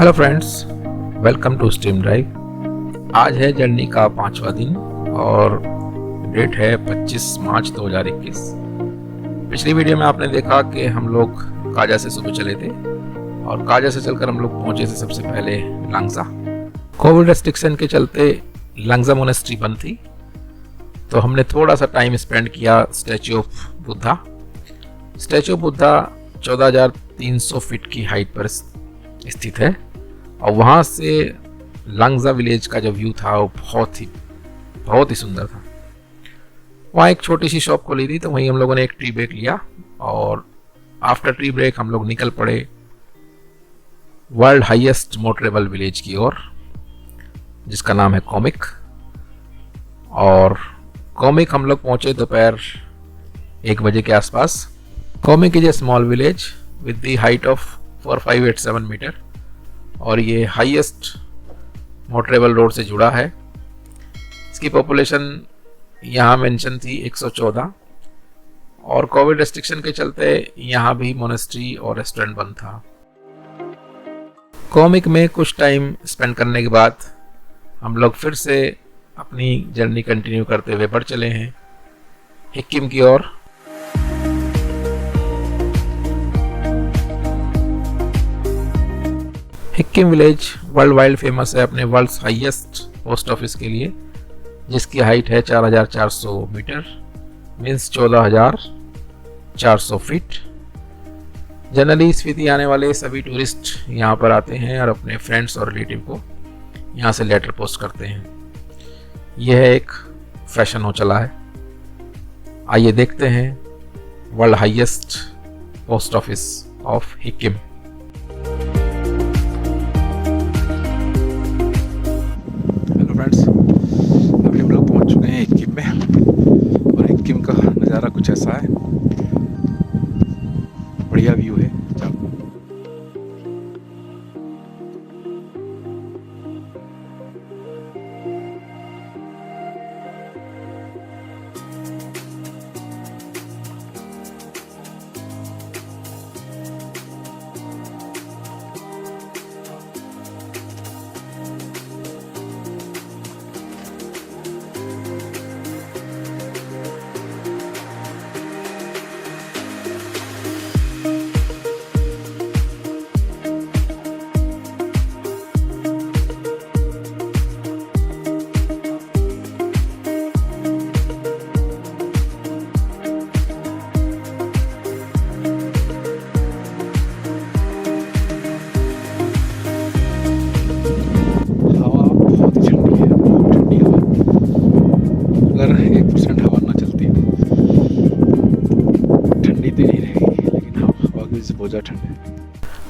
Hello friends, welcome to stream drive. आज है journey का 5वां दिन और डेट है 25 मार्च 2021। पिछली वीडियो में आपने देखा कि हम लोग काजा से सुबह चले थे और काजा से चलकर हम लोग पहुंचे थे सबसे पहले लांगजा। कोविड रेस्ट्रिक्शन के चलते लांगजा मोनेस्ट्री बंद थी, तो हमने थोड़ा सा टाइम स्पेंड किया statue of Buddha. Statue of Buddha 14,300 feet की हाइट पर स्थित है और वहाँ से लांगजा विलेज का जो व्यू था वो बहुत ही सुंदर था। वहाँ एक छोटी सी शॉप खोली थी, तो वहीं हम लोगों ने एक टी ब्रेक लिया और आफ्टर टी ब्रेक हम लोग निकल पड़े वर्ल्ड हाईएस्ट मोटरेबल विलेज की ओर, जिसका नाम है कोमिक। और कोमिक हम लोग पहुँचे दोपहर 1 बजे के आसपास। Komic is a small village with the height of 4587 meter और ये हाईएस्ट मोटरेबल रोड से जुड़ा है। इसकी पॉपुलेशन यहाँ मेंशन थी 114 और कोविड रेस्ट्रिक्शन के चलते यहाँ भी मोनेस्ट्री और रेस्टोरेंट बंद था। कोमिक में कुछ टाइम स्पेंड करने के बाद हम लोग फिर से अपनी जर्नी कंटिन्यू करते हुए बढ़ चले हैं हिक्किम की ओर। Hikkim village world wide famous है अपने वर्ल्ड्स हाईएस्ट पोस्ट ऑफिस के लिए, जिसकी हाइट है 4,400 meter means 14,400 feet. Generally Spiti आने वाले सभी टूरिस्ट यहाँ पर आते हैं और अपने फ्रेंड्स और रिलेटिव को यहाँ से लेटर पोस्ट करते हैं। यह एक फैशन हो चला है। आइए देखते हैं world highest post office of Hikkim. अभी हम लोग पहुंच चुके हैं हिक्किम में और हिक्किम का नज़ारा कुछ ऐसा है। बढ़िया व्यू है।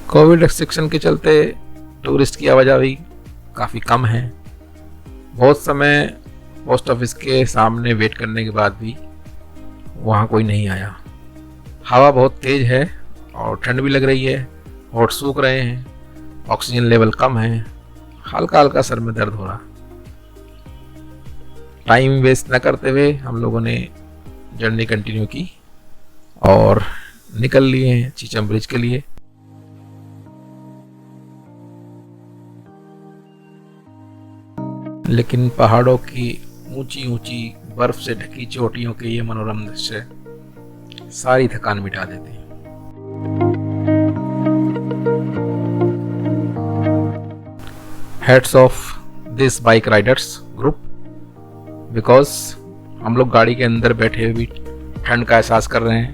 कोविड रेस्ट्रिक्शन के चलते टूरिस्ट की आवाजाही काफ़ी कम है। बहुत समय पोस्ट ऑफिस के सामने वेट करने के बाद भी वहाँ कोई नहीं आया। हवा बहुत तेज़ है और ठंड भी लग रही है, होंठ सूख रहे हैं, ऑक्सीजन लेवल कम है, हल्का हल्का सर में दर्द हो रहा। टाइम वेस्ट न करते हुए हम लोगों ने जर्नी कंटिन्यू की और निकल लिए हैं चीचम ब्रिज के लिए। लेकिन पहाड़ों की ऊंची ऊंची बर्फ से ढकी चोटियों के ये मनोरम दृश्य सारी थकान मिटा देते हैं। Heads of this bike Riders group, because हम लोग गाड़ी के अंदर बैठे हुए भी ठंड का एहसास कर रहे हैं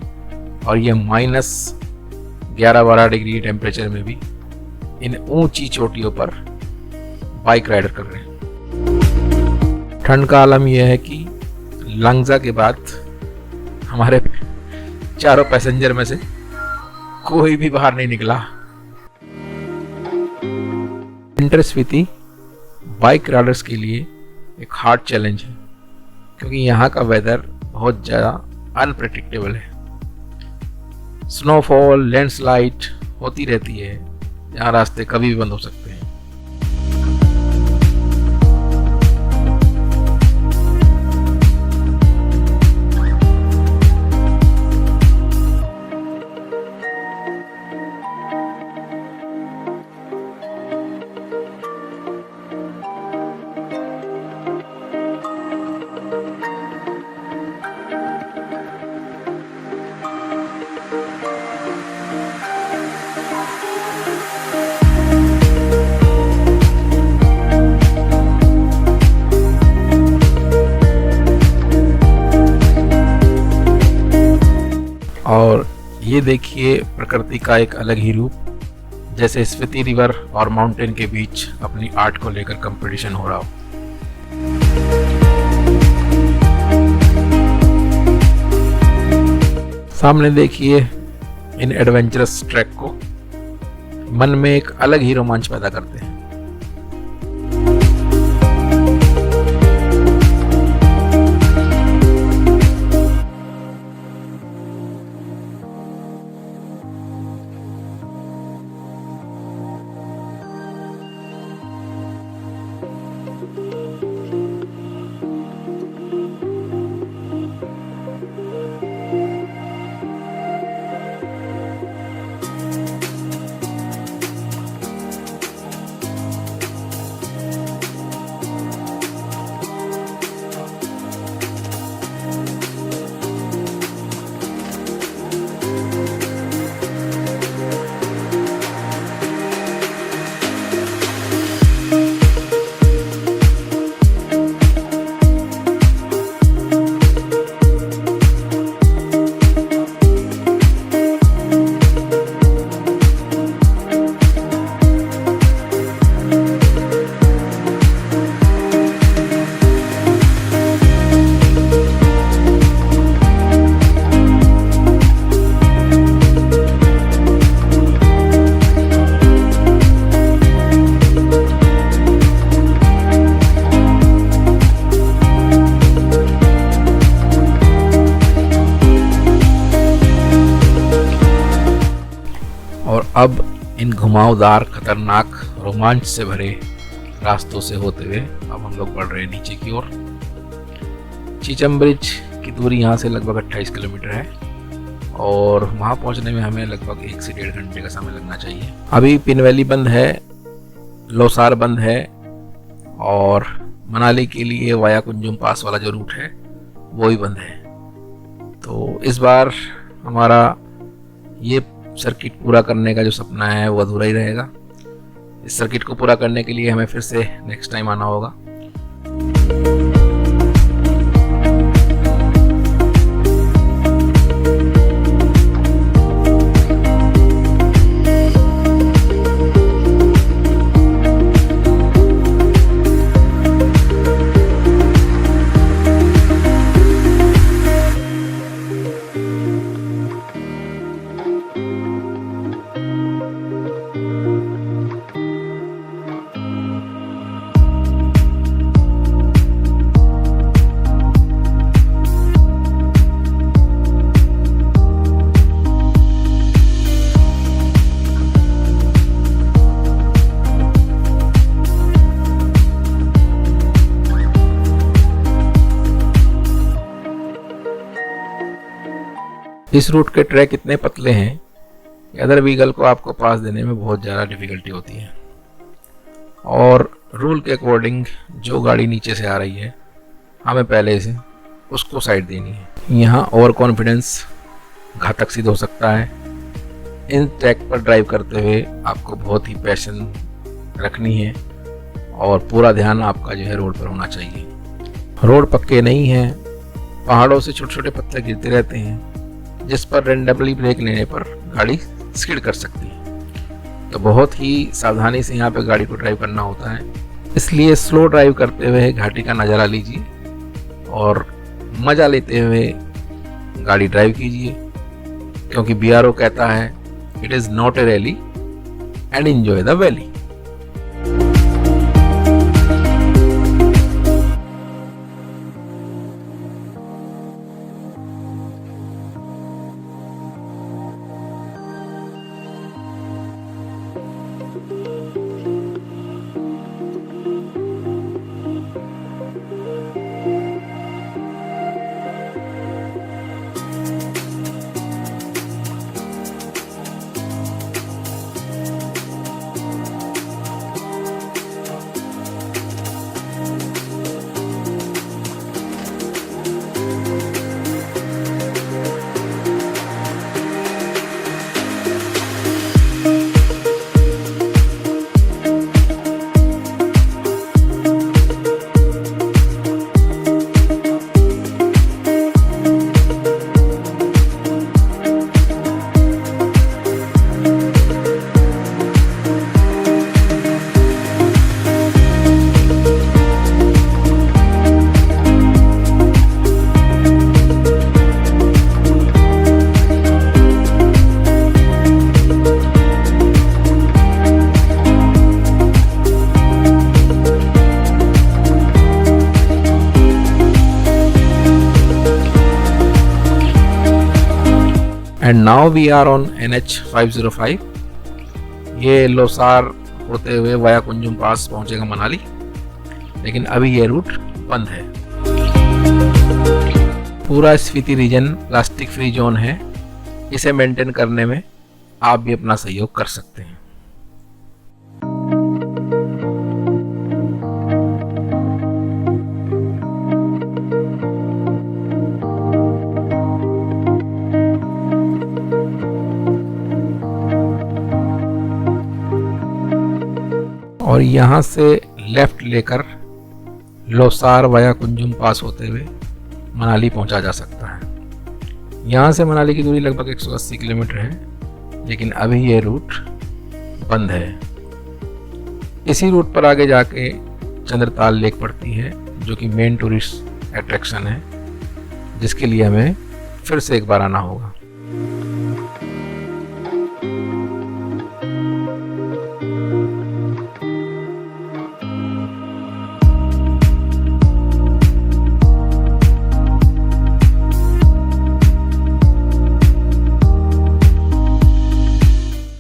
और ये -11-12 डिग्री टेम्परेचर में भी इन ऊंची चोटियों पर बाइक राइडर कर रहे हैं। ठंड का आलम यह है कि लांगजा के बाद हमारे चारों पैसेंजर में से कोई भी बाहर नहीं निकला। विंटर स्पीति बाइक राइडर्स के लिए एक हार्ड चैलेंज है, क्योंकि यहाँ का वेदर बहुत ज़्यादा अनप्रेडिक्टेबल है। स्नोफॉल, लैंडस्लाइड होती रहती है, यहाँ रास्ते कभी भी बंद हो सकते हैं। और ये देखिए प्रकृति का एक अलग ही रूप, जैसे स्पीति रिवर और माउंटेन के बीच अपनी आर्ट को लेकर कंपटीशन हो रहा हो। सामने देखिए इन एडवेंचरस ट्रैक को, मन में एक अलग ही रोमांच पैदा करते हैं। और अब इन घुमावदार, खतरनाक, रोमांच से भरे रास्तों से होते हुए अब हम लोग बढ़ रहे हैं नीचे की ओर। चीचम ब्रिज की दूरी यहाँ से लगभग 28 किलोमीटर है और वहाँ पहुँचने में हमें लगभग 1 से 1.5 घंटे का समय लगना चाहिए। अभी पिन वैली बंद है, लोसार बंद है और मनाली के लिए वाया कुंजुम पास वाला जो रूट है वो भी बंद है। तो इस बार हमारा ये सर्किट पूरा करने का जो सपना है वो अधूरा ही रहेगा। इस सर्किट को पूरा करने के लिए हमें फिर से नेक्स्ट टाइम आना होगा। इस रूट के ट्रैक इतने पतले हैं कि अदर व्हीकल को आपको पास देने में बहुत ज़्यादा डिफ़िकल्टी होती है और रूल के अकॉर्डिंग जो गाड़ी नीचे से आ रही है हमें पहले से उसको साइड देनी है। यहाँ ओवर कॉन्फिडेंस घातक सिद्ध हो सकता है। इन ट्रैक पर ड्राइव करते हुए आपको बहुत ही पैशन रखनी है और पूरा ध्यान आपका जो है रोड पर होना चाहिए। रोड पक्के नहीं हैं, पहाड़ों से छोटे छोटे पत्थर गिरते रहते हैं जिस पर रेंडमली ब्रेक लेने पर गाड़ी स्किड कर सकती है। तो बहुत ही सावधानी से यहाँ पे गाड़ी को ड्राइव करना होता है, इसलिए स्लो ड्राइव करते हुए घाटी का नज़ारा लीजिए और मज़ा लेते हुए गाड़ी ड्राइव कीजिए, क्योंकि BRO कहता है it is not a rally and enjoy the valley. And now we are on NH 505। ये लोसार होते हुए वाया कुंजुम पास पहुंचेगा मनाली, लेकिन अभी ये रूट बंद है। पूरा Spiti region plastic free zone है, इसे मेंटेन करने में आप भी अपना सहयोग कर सकते हैं। और यहाँ से लेफ्ट लेकर लोसार वाया कुंजुम पास होते हुए मनाली पहुँचा जा सकता है। यहाँ से मनाली की दूरी लगभग 180 किलोमीटर है, लेकिन अभी ये रूट बंद है। इसी रूट पर आगे जाके चंद्रताल लेक पड़ती है, जो कि मेन टूरिस्ट अट्रैक्शन है, जिसके लिए हमें फिर से एक बार आना होगा।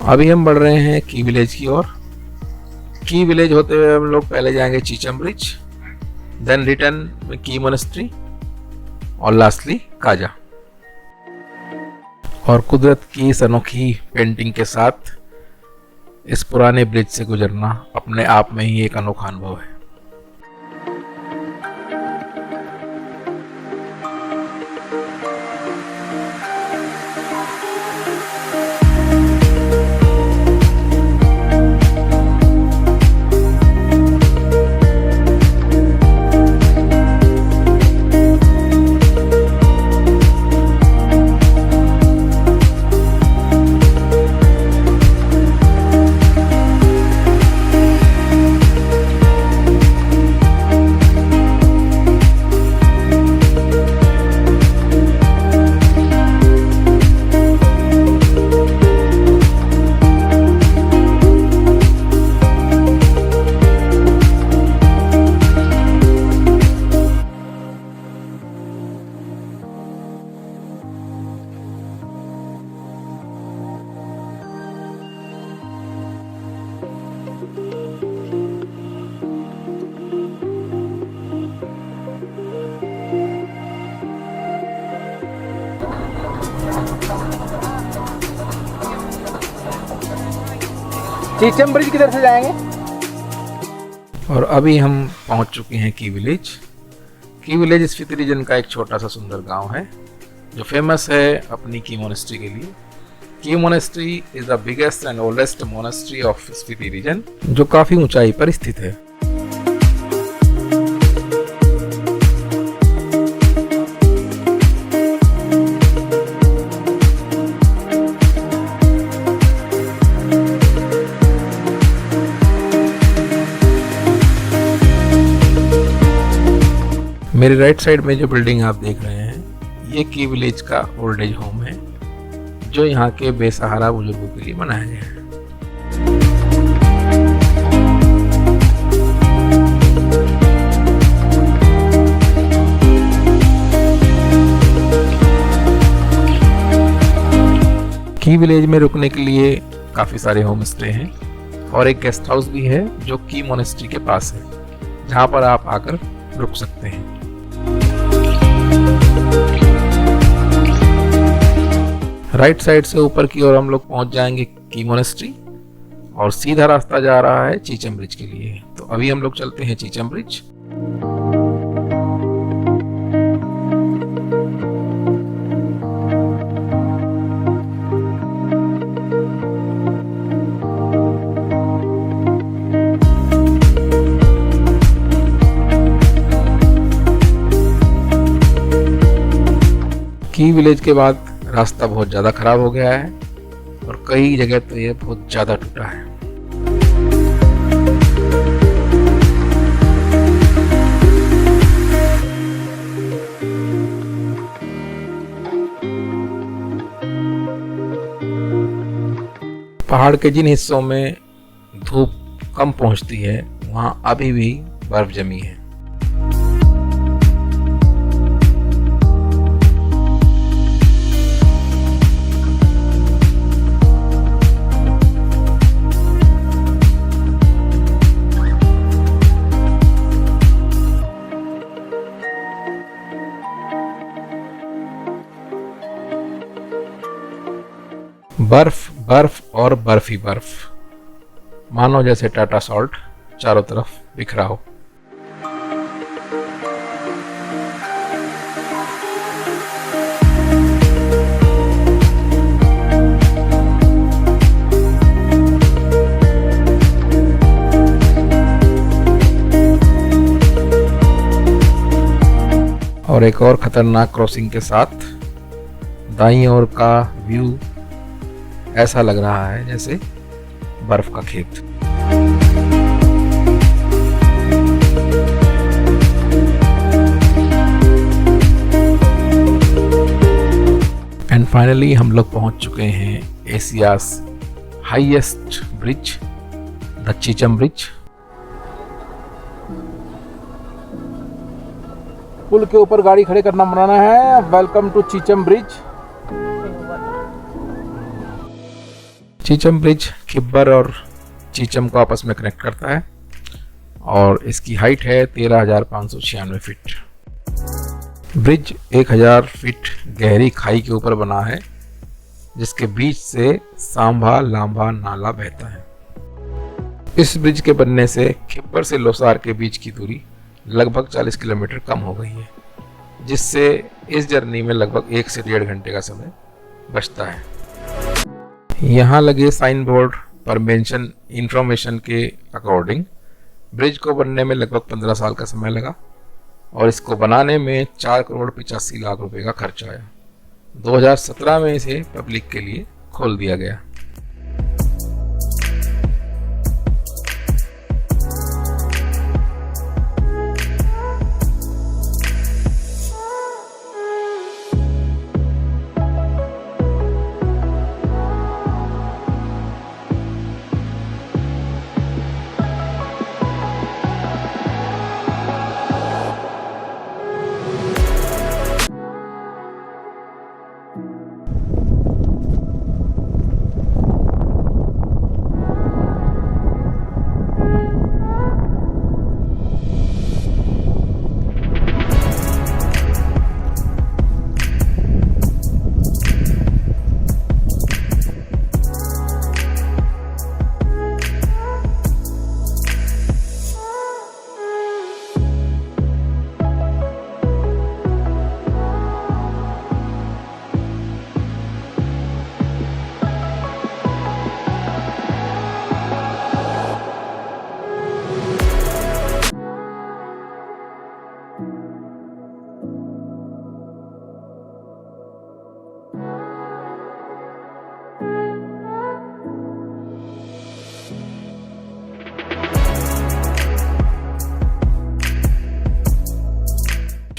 अभी हम बढ़ रहे हैं की विलेज की ओर। की विलेज होते हुए हम लोग पहले जाएंगे चीचम ब्रिज, देन रिटर्न की मोनेस्ट्री और लास्टली काजा। और कुदरत की इस अनोखी पेंटिंग के साथ इस पुराने ब्रिज से गुजरना अपने आप में ही एक अनोखा अनुभव है। चीचम ब्रिज किधर से जाएंगे? और अभी हम पहुंच चुके हैं की विलेज। की विलेज स्पीति रीजन का एक छोटा सा सुंदर गांव है, जो फेमस है अपनी की मोनेस्ट्री के लिए। Key monastery is the biggest and oldest monastery of Spiti region, जो काफी ऊंचाई पर स्थित है। मेरे राइट साइड में जो बिल्डिंग आप देख रहे हैं, ये की विलेज का ओल्ड एज होम है, जो यहाँ के बेसहारा बुजुर्गों के लिए बनाया गया है। की विलेज में रुकने के लिए काफ़ी सारे होम स्टे हैं और एक गेस्ट हाउस भी है, जो की मोनेस्ट्री के पास है, जहाँ पर आप आकर रुक सकते हैं। राइट साइड से ऊपर की ओर हम लोग पहुंच जाएंगे की मोनेस्ट्री, और सीधा रास्ता जा रहा है चीचम ब्रिज के लिए। तो अभी हम लोग चलते हैं चीचम ब्रिज। की विलेज के बाद रास्ता बहुत ज़्यादा खराब हो गया है और कई जगह तो ये बहुत ज़्यादा टूटा है। पहाड़ के जिन हिस्सों में धूप कम पहुंचती है, वहां अभी भी बर्फ जमी है। बर्फ बर्फ और बर्फ ही बर्फ, मानो जैसे टाटा सॉल्ट चारों तरफ बिखरा हो। और एक और खतरनाक क्रॉसिंग के साथ दाईं ओर का व्यू ऐसा लग रहा है जैसे बर्फ का खेत। एंड फाइनली हम लोग पहुंच चुके हैं Asia's highest bridge, the Chicham bridge. पुल के ऊपर गाड़ी खड़े करना मनाना है। Welcome to Chicham bridge. Chicham bridge Kibber और चीचम को आपस में कनेक्ट करता है और इसकी हाइट है 13,596 फीट। ब्रिज 1,000 फीट गहरी खाई के ऊपर बना है, जिसके बीच से सांभा लांभा नाला बहता है। इस ब्रिज के बनने से खिब्बर से लोसार के बीच की दूरी लगभग 40 किलोमीटर कम हो गई है, जिससे इस जर्नी में लगभग 1 से 1.5 घंटे का समय बचता है। यहाँ लगे साइन बोर्ड पर मेंशन इंफॉर्मेशन के अकॉर्डिंग ब्रिज को बनने में लगभग 15 साल का समय लगा और इसको बनाने में 4,85,00,000 रुपए का खर्च आया। 2017 में इसे पब्लिक के लिए खोल दिया गया।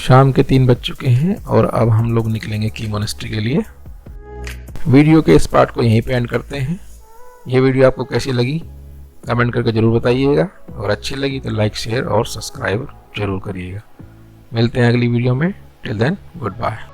शाम के 3 बज चुके हैं और अब हम लोग निकलेंगे की मोनेस्ट्री के लिए। वीडियो के इस पार्ट को यहीं पे एंड करते हैं। ये वीडियो आपको कैसी लगी कमेंट करके ज़रूर बताइएगा और अच्छी लगी तो लाइक शेयर और सब्सक्राइब जरूर करिएगा। मिलते हैं अगली वीडियो में। Till then good bye.